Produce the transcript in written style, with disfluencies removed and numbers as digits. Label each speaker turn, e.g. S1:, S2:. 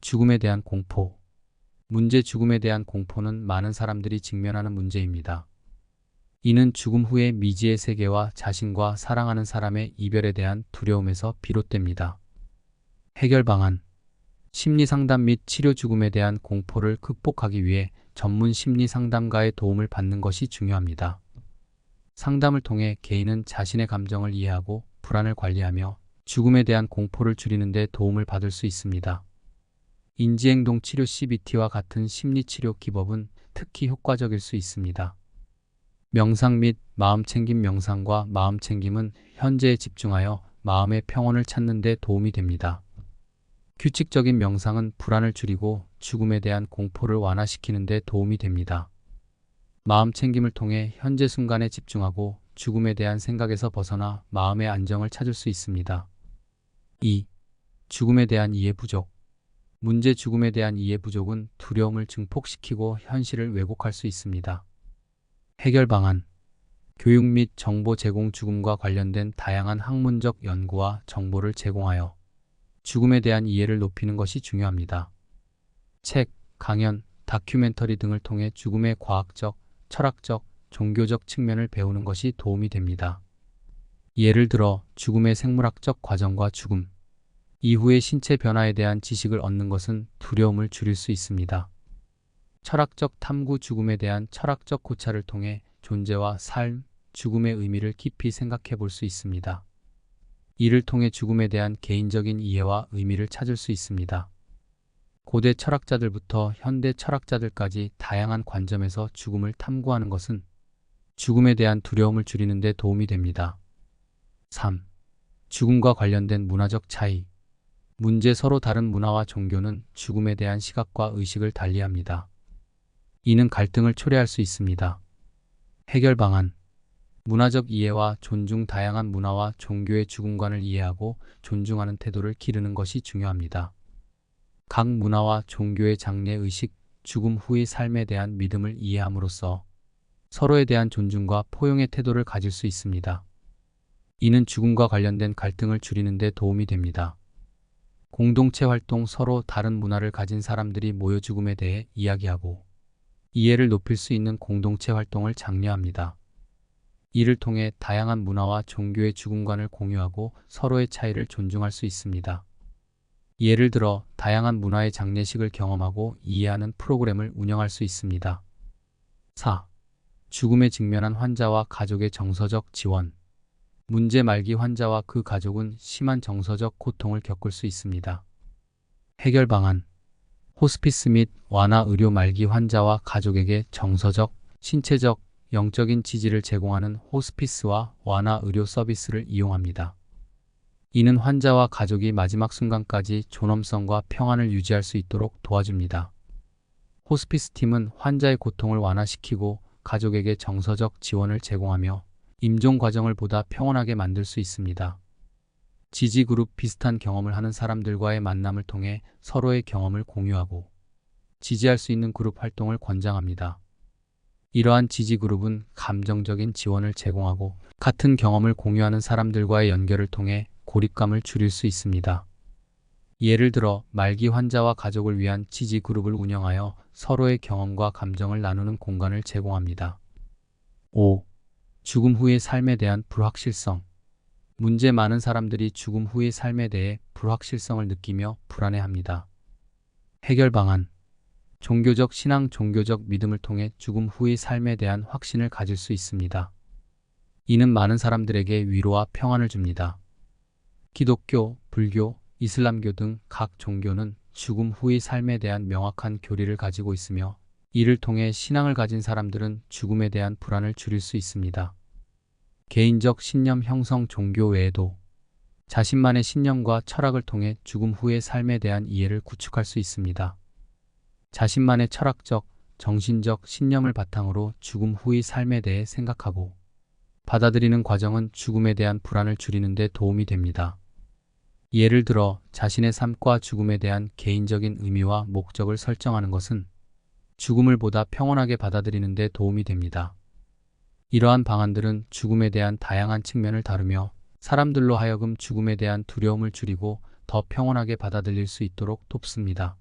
S1: 죽음에 대한 공포. 문제 죽음에 대한 공포는 많은 사람들이 직면하는 문제입니다. 이는 죽음 후의 미지의 세계와 자신과 사랑하는 사람의 이별에 대한 두려움에서 비롯됩니다. 해결 방안. 심리 상담 및 치료. 죽음에 대한 공포를 극복하기 위해 전문 심리 상담가의 도움을 받는 것이 중요합니다. 상담을 통해 개인은 자신의 감정을 이해하고 불안을 관리하며 죽음에 대한 공포를 줄이는 데 도움을 받을 수 있습니다. 인지행동 치료 CBT와 같은 심리치료 기법은 특히 효과적일 수 있습니다. 명상 및 마음챙김. 명상과 마음챙김은 현재에 집중하여 마음의 평온을 찾는 데 도움이 됩니다. 규칙적인 명상은 불안을 줄이고 죽음에 대한 공포를 완화시키는 데 도움이 됩니다. 마음챙김을 통해 현재 순간에 집중하고 죽음에 대한 생각에서 벗어나 마음의 안정을 찾을 수 있습니다. 2. 죽음에 대한 이해 부족. 문제 죽음에 대한 이해 부족은 두려움을 증폭시키고 현실을 왜곡할 수 있습니다. 해결 방안. 교육 및 정보 제공. 죽음과 관련된 다양한 학문적 연구와 정보를 제공하여 죽음에 대한 이해를 높이는 것이 중요합니다. 책, 강연, 다큐멘터리 등을 통해 죽음의 과학적, 철학적, 종교적 측면을 배우는 것이 도움이 됩니다. 예를 들어 죽음의 생물학적 과정과 죽음 이후의 신체 변화에 대한 지식을 얻는 것은 두려움을 줄일 수 있습니다. 철학적 탐구. 죽음에 대한 철학적 고찰을 통해 존재와 삶, 죽음의 의미를 깊이 생각해 볼 수 있습니다. 이를 통해 죽음에 대한 개인적인 이해와 의미를 찾을 수 있습니다. 고대 철학자들부터 현대 철학자들까지 다양한 관점에서 죽음을 탐구하는 것은 죽음에 대한 두려움을 줄이는 데 도움이 됩니다. 3. 죽음과 관련된 문화적 차이. 문제 서로 다른 문화와 종교는 죽음에 대한 시각과 의식을 달리합니다. 이는 갈등을 초래할 수 있습니다. 해결 방안. 문화적 이해와 존중. 다양한 문화와 종교의 죽음관을 이해하고 존중하는 태도를 기르는 것이 중요합니다. 각 문화와 종교의 장래의식, 죽음 후의 삶에 대한 믿음을 이해함으로써 서로에 대한 존중과 포용의 태도를 가질 수 있습니다. 이는 죽음과 관련된 갈등을 줄이는 데 도움이 됩니다. 공동체 활동. 서로 다른 문화를 가진 사람들이 모여 죽음에 대해 이야기하고 이해를 높일 수 있는 공동체 활동을 장려합니다. 이를 통해 다양한 문화와 종교의 죽음관을 공유하고 서로의 차이를 존중할 수 있습니다. 예를 들어 다양한 문화의 장례식을 경험하고 이해하는 프로그램을 운영할 수 있습니다. 4. 죽음에 직면한 환자와 가족의 정서적 지원. 문제 말기 환자와 그 가족은 심한 정서적 고통을 겪을 수 있습니다. 해결 방안. 호스피스 및 완화 의료. 말기 환자와 가족에게 정서적, 신체적, 영적인 지지를 제공하는 호스피스와 완화 의료 서비스를 이용합니다. 이는 환자와 가족이 마지막 순간까지 존엄성과 평안을 유지할 수 있도록 도와줍니다. 호스피스 팀은 환자의 고통을 완화시키고 가족에게 정서적 지원을 제공하며 임종 과정을 보다 평온하게 만들 수 있습니다. 지지 그룹. 비슷한 경험을 하는 사람들과의 만남을 통해 서로의 경험을 공유하고 지지할 수 있는 그룹 활동을 권장합니다. 이러한 지지 그룹은 감정적인 지원을 제공하고 같은 경험을 공유하는 사람들과의 연결을 통해 고립감을 줄일 수 있습니다. 예를 들어 말기 환자와 가족을 위한 지지 그룹을 운영하여 서로의 경험과 감정을 나누는 공간을 제공합니다. 5. 죽음 후의 삶에 대한 불확실성. 문제 많은 사람들이 죽음 후의 삶에 대해 불확실성을 느끼며 불안해합니다. 해결 방안. 종교적 신앙. 종교적 믿음을 통해 죽음 후의 삶에 대한 확신을 가질 수 있습니다. 이는 많은 사람들에게 위로와 평안을 줍니다. 기독교, 불교, 이슬람교 등 각 종교는 죽음 후의 삶에 대한 명확한 교리를 가지고 있으며 이를 통해 신앙을 가진 사람들은 죽음에 대한 불안을 줄일 수 있습니다. 개인적 신념 형성. 종교 외에도 자신만의 신념과 철학을 통해 죽음 후의 삶에 대한 이해를 구축할 수 있습니다. 자신만의 철학적, 정신적 신념을 바탕으로 죽음 후의 삶에 대해 생각하고 받아들이는 과정은 죽음에 대한 불안을 줄이는 데 도움이 됩니다. 예를 들어 자신의 삶과 죽음에 대한 개인적인 의미와 목적을 설정하는 것은 죽음을 보다 평온하게 받아들이는 데 도움이 됩니다. 이러한 방안들은 죽음에 대한 다양한 측면을 다루며 사람들로 하여금 죽음에 대한 두려움을 줄이고 더 평온하게 받아들일 수 있도록 돕습니다.